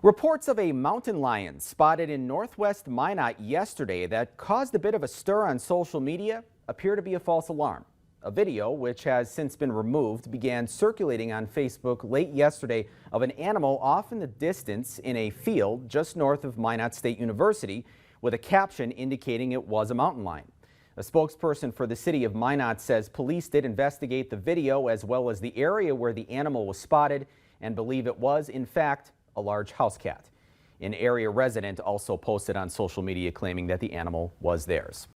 Reports of a mountain lion spotted in northwest Minot yesterday that caused a bit of a stir on social media appear to be a false alarm. A video, which has since been removed, began circulating on Facebook late yesterday of an animal off in the distance in a field just north of Minot State University with a caption indicating it was a mountain lion. A spokesperson for the city of Minot says police did investigate the video as well as the area where the animal was spotted and believe it was, in fact, a large house cat. An area resident also posted on social media claiming that the animal was theirs.